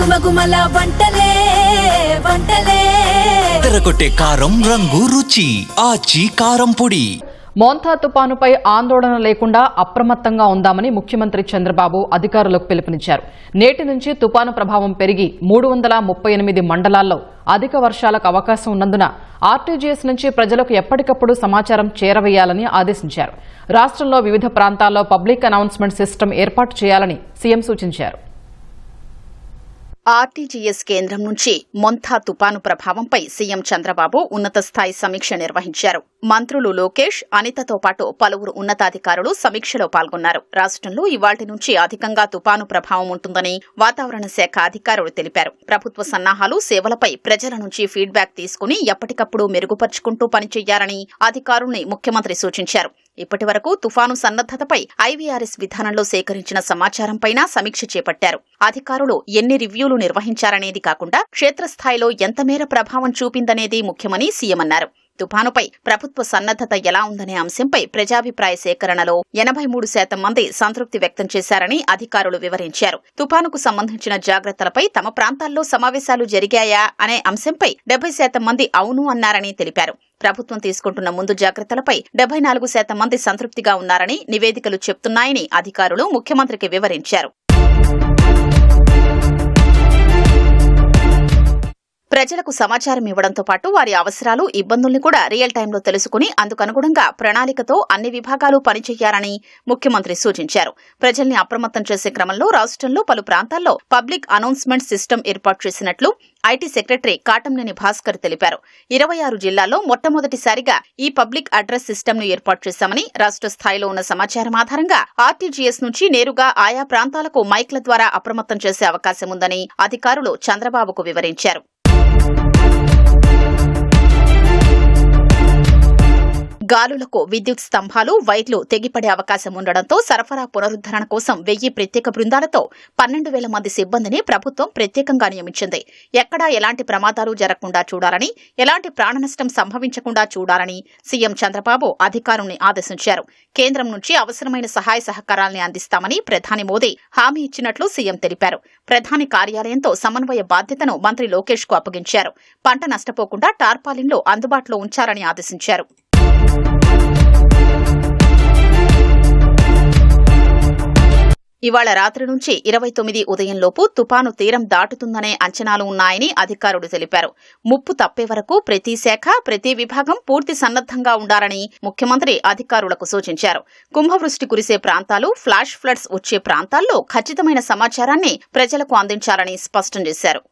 గుమగుమల వంటలే వంటలే తెరకొట్టే కారం రంగు రుచి ఆచి కారం పొడి. మోంతా తుపానుపై ఆందోళన లేకుండా అప్రమత్తంగా ఉందామని ముఖ్యమంత్రి చంద్రబాబు అధికారులకు పిలుపునిచ్చారు. నేటి నుంచి తుపాను ప్రభావం పెరిగి 338 మండలాల్లో అధిక వర్షాలకు అవకాశం ఉన్నందున ఆర్టీజీఎస్ నుంచి ప్రజలకు ఎప్పటికప్పుడు సమాచారం చేరవేయాలని ఆదేశించారు. రాష్ట్రంలో వివిధ ప్రాంతాల్లో పబ్లిక్ అనౌన్స్మెంట్ సిస్టమ్ ఏర్పాటు చేయాలని సీఎం సూచించారు. ఆర్టీజీఎస్ కేంద్రం నుంచి మొంతా తుపాను ప్రభావంపై సీఎం చంద్రబాబు ఉన్నత స్థాయి సమీక్ష నిర్వహించారు. మంత్రులు లోకేష్, అనితతో పాటు పలువురు ఉన్నతాధికారులు సమీక్షలో పాల్గొన్నారు. రాష్ట్రంలో ఇవాళ్టి నుంచి అధికంగా తుపాను ప్రభావం ఉంటుందని వాతావరణ శాఖ అధికారులు తెలిపారు. ప్రభుత్వ సన్నాహాలు, సేవలపై ప్రజల నుంచి ఫీడ్బ్యాక్ తీసుకుని ఎప్పటికప్పుడు మెరుగుపరుచుకుంటూ పనిచేయాలని అధికారుల్ని ముఖ్యమంత్రి సూచించారు. ఇప్పటి వరకు తుఫాను సన్నద్దతపై ఐవీఆర్ఎస్ విధానంలో సేకరించిన సమాచారంపైనా సమీక్ష చేపట్టారు. అధికారులు ఎన్ని రివ్యూలు నిర్వహించారనేది కాకుండా క్షేత్రస్థాయిలో ఎంతమేర ప్రభావం చూపిందనేది ముఖ్యమని సీఎం అన్నారు. తుఫానుపై ప్రభుత్వ సన్నద్దత ఎలా ఉందనే అంశంపై ప్రజాభిప్రాయ సేకరణలో 83% మంది సంతృప్తి వ్యక్తం చేశారని అధికారులు వివరించారు. తుఫానుకు సంబంధించిన జాగ్రత్తలపై తమ ప్రాంతాల్లో సమావేశాలు జరిగాయా అనే అంశంపై 70% మంది అవును అన్నారని తెలిపారు. ప్రభుత్వం తీసుకుంటున్న ముందు జాగ్రత్తలపై 74% మంది సంతృప్తిగా ఉన్నారని నివేదికలు చెప్తున్నాయని అధికారులు ముఖ్యమంత్రికి వివరించారు. ప్రజలకు సమాచారం ఇవ్వడంతో పాటు వారి అవసరాలు, ఇబ్బందుల్ని కూడా రియల్ టైంలో తెలుసుకుని అందుకనుగుణంగా ప్రణాళికతో అన్ని విభాగాలు పనిచేయాలని ముఖ్యమంత్రి సూచించారు. ప్రజల్ని అప్రమత్తం చేసే క్రమంలో రాష్ట్రంలో పలు ప్రాంతాల్లో పబ్లిక్ అనౌన్స్మెంట్ సిస్టమ్ ఏర్పాటు చేసినట్లు ఐటీ సెక్రటరీ కాటంనేని భాస్కర్ తెలిపారు. 26 జిల్లాల్లో మొట్టమొదటిసారిగా ఈ పబ్లిక్ అడ్రస్ సిస్టమ్ ను ఏర్పాటు చేశామని, రాష్ట్ర స్థాయిలో ఉన్న సమాచారం ఆధారంగా ఆర్టీజీఎస్ నుంచి నేరుగా ఆయా ప్రాంతాలకు మైక్ల ద్వారా అప్రమత్తం చేసే అవకాశం ఉందని అధికారులు చంద్రబాబుకు వివరించారు. గాలులకు విద్యుత్ స్తంభాలు, వైర్లు తెగిపడే అవకాశం ఉండడంతో సరఫరా పునరుద్దరణ కోసం 1000 ప్రత్యేక బృందాలతో 12,000 మంది సిబ్బందిని ప్రభుత్వం ప్రత్యేకంగా నియమించింది. ఎక్కడా ఎలాంటి ప్రమాదాలు జరగకుండా చూడాలని, ఎలాంటి ప్రాణనష్టం సంభవించకుండా చూడాలని సీఎం చంద్రబాబు అధికారుల్ని ఆదేశించారు. కేంద్రం నుంచి అవసరమైన సహాయ సహకారాల్ని అందిస్తామని ప్రధాని మోదీ హామీ ఇచ్చినట్లు సీఎం తెలిపారు. ప్రధాని కార్యాలయంతో సమన్వయ బాధ్యతను మంత్రి లోకేష్ కు అప్పగించారు. పంట నష్టపోకుండా టార్పాలిన్లు అందుబాటులో ఉంచాలని ఆదేశించారు. ఇవాళ రాత్రి నుంచి 29 ఉదయంలోపు తుపాను తీరం దాటుతుందనే అంచనాలు ఉన్నాయని అధికారులు తెలిపారు. ముప్పు తప్పే వరకు ప్రతి శాఖ, ప్రతి విభాగం పూర్తి సన్నద్దంగా ఉండాలని ముఖ్యమంత్రి అధికారులకు సూచించారు. కుంభవృష్టి కురిసే ప్రాంతాలు, ఫ్లాష్ ఫ్లడ్స్ వచ్చే ప్రాంతాల్లో ఖచ్చితమైన సమాచారాన్ని ప్రజలకు అందించాలని స్పష్టం చేశారు.